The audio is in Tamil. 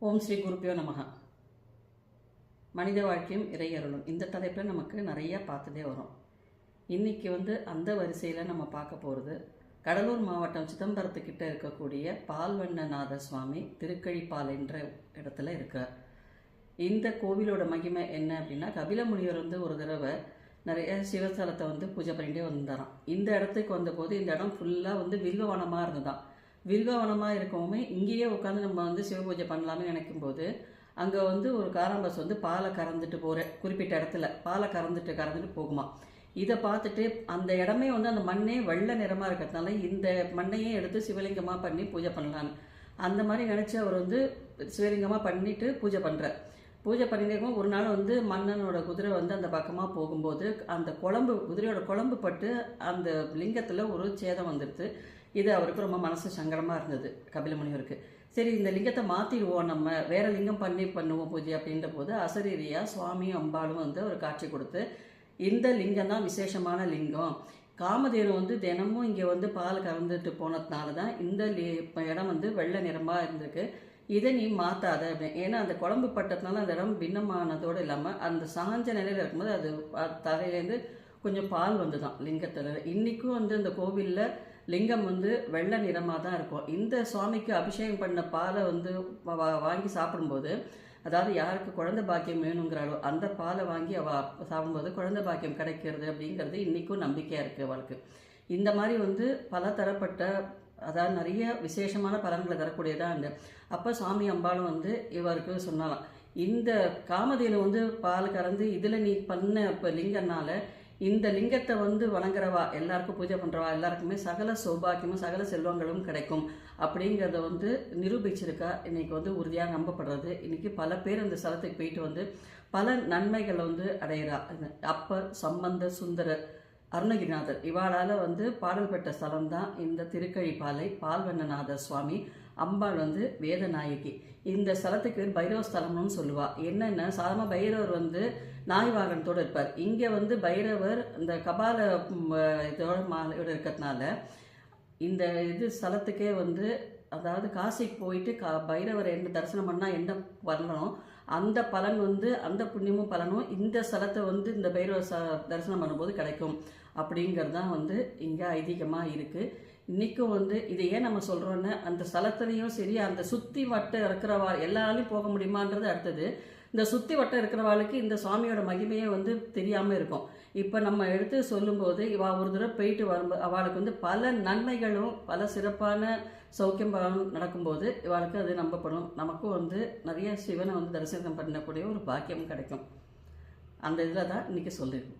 ஓம் ஸ்ரீ குருப்பியோ நமக. மனித வாழ்க்கையும் இறையருளும் இந்த தலைப்பில் நமக்கு நிறையா பார்த்துட்டே வரும். இன்றைக்கி அந்த வரிசையில் நம்ம பார்க்க போகிறது கடலூர் மாவட்டம் சிதம்பரத்துக்கிட்ட இருக்கக்கூடிய பால்வண்ணநாத சுவாமி திருக்கழிப்பால் என்ற இடத்துல இருக்கார். இந்த கோவிலோட மகிமை என்ன அப்படின்னா, கபில முனிவர் ஒரு தடவை நிறைய சிவஸ்தலத்தை பூஜை பண்ணிகிட்டே வந்தாராம். இந்த இடத்துக்கு வந்தபோது இந்த இடம் ஃபுல்லாக வில்வவனமாக இருந்ததுதான். வில்வவனமாக இருக்கவுமே இங்கேயே உட்காந்து நம்ம சிவ பூஜை பண்ணலாம்னு நினைக்கும் போது அங்கே ஒரு காராம்பஸ் பாலை கறந்துட்டு போகிற குறிப்பிட்ட இடத்துல பாலை கறந்துட்டு போகுமா. இதை பார்த்துட்டு அந்த இடமே அந்த மண்ணே வெள்ளை நிறமாக இருக்கிறதுனால இந்த மண்ணையே எடுத்து சிவலிங்கமாக பண்ணி பூஜை பண்ணலான்னு அந்த மாதிரி நினச்சி அவர் சிவலிங்கமாக பண்ணிட்டு பூஜை பண்ணுறார். பூஜை பண்ணிட்டே ஒரு நாள் மன்னனோட குதிரை அந்த பக்கமாக போகும்போது அந்த குதிரையோட குழம்பு பட்டு அந்த லிங்கத்தில் ஒரு சேதம் வந்துடுது. இது அவருக்கு ரொம்ப மனசு சங்கடமாக இருந்தது கபில முனிவருக்கு. சரி, இந்த லிங்கத்தை மாற்றிடுவோம், நம்ம வேற லிங்கம் பண்ணுவோம் பூஜை அப்படின்ற போது அசரீரியா சுவாமியும் அம்பாலும் ஒரு காட்சி கொடுத்து, இந்த லிங்கம் தான் விசேஷமான லிங்கம், காமதேனு தினமும் இங்கே பால் கறந்துட்டு போனதுனால தான் இந்த இடம் வெள்ளை நிறமாக இருந்திருக்கு, இதை நீ மாற்றாத அப்படின்னு. ஏன்னா அந்த குழம்பு பட்டதுனால அந்த இடம் பின்னமானதோடு இல்லாமல் அந்த சாஞ்ச நிலையில் இருக்கும்போது அது தலையிலேருந்து கொஞ்சம் பால் தான் லிங்கத்தில். இன்றைக்கும் அந்த கோவிலில் லிங்கம் வெள்ளை நிறமாக தான் இருக்கும். இந்த சுவாமிக்கு அபிஷேகம் பண்ண பாலை வாங்கி சாப்பிடும்போது, அதாவது யாருக்கு குழந்தை பாக்கியம் வேணுங்கிறாளோ அந்த பாலை வாங்கி சாப்பிடும்போது குழந்தை பாக்கியம் கிடைக்கிறது அப்படிங்கிறது இன்றைக்கும் நம்பிக்கையாக இருக்குது அவளுக்கு. இந்த மாதிரி பல தரப்பட்ட அதாவது நிறைய விசேஷமான பலன்களை தரக்கூடியதாக அப்போ சுவாமி அம்பாலும் இவருக்கு சொன்னாலாம், இந்த காமதேனு பால் கறந்து இதில் நீ பண்ண இப்போ லிங்கனால இந்த லிங்கத்தை வணங்குறவா எல்லாருக்கும் பூஜை பண்ணுறவா எல்லாருக்குமே சகல சௌபாக்கியமும் சகல செல்வங்களும் கிடைக்கும் அப்படிங்கிறத நிரூபிச்சிருக்கா. இன்னைக்கு உறுதியாக நம்பப்படுறது. இன்னைக்கு பல பேர் அந்த ஸ்தலத்துக்கு போயிட்டு பல நன்மைகளை அடையிறா. அப்பர், சம்பந்த, சுந்தரர், அருணகிரிநாதர் இவாளால் பாடல் பெற்ற ஸ்தலம் தான் இந்த திருக்கழிப்பாலை. பால்வண்ணநாதர் சுவாமி, அம்பாள் வேதநாயகி. இந்த ஸ்தலத்துக்கு பைரவ ஸ்தலம்னு சொல்லுவா. என்னென்ன சாதாரண பைரவர் நாய் வாகனத்தோடு இருப்பார். இங்கே பைரவர் இந்த கபால இதோட இருக்கிறதுனால இந்த ஸ்தலத்துக்கே அதாவது காசிக்கு போயிட்டு பைரவரை என்ன தரிசனம் பண்ணால் என்ன பண்ணணும் அந்த பலன் அந்த புண்ணியமும் பலனும் இந்த ஸ்தலத்தை இந்த பைரவ தரிசனம் பண்ணும்போது கிடைக்கும் அப்படிங்கிறது தான் இங்கே ஐதீகமாக இருக்குது. இன்றைக்கும் இது ஏன் நம்ம சொல்கிறோன்னு, அந்த ஸ்தலத்துலேயும் சரி அந்த சுற்றி வட்டம் இருக்கிறவா எல்லாராலையும் போக முடியுமான்றது அடுத்தது. இந்த சுற்றி வட்டம் இருக்கிறவாளுக்கு இந்த சுவாமியோட மகிமையே தெரியாமல் இருக்கும். இப்போ நம்ம எடுத்து சொல்லும்போது இவா ஒரு தடவை போயிட்டு வரும்போது அவளுக்கு பல நன்மைகளும் பல சிறப்பான சௌக்கியம் நடக்கும்போது இவளுக்கு அது நம்பப்படும். நமக்கும் நிறைய சிவனை தரிசனம் பண்ணக்கூடிய ஒரு பாக்கியம் கிடைக்கும். அந்த இதில் தான் இன்றைக்கி சொல்லியிருக்கோம்.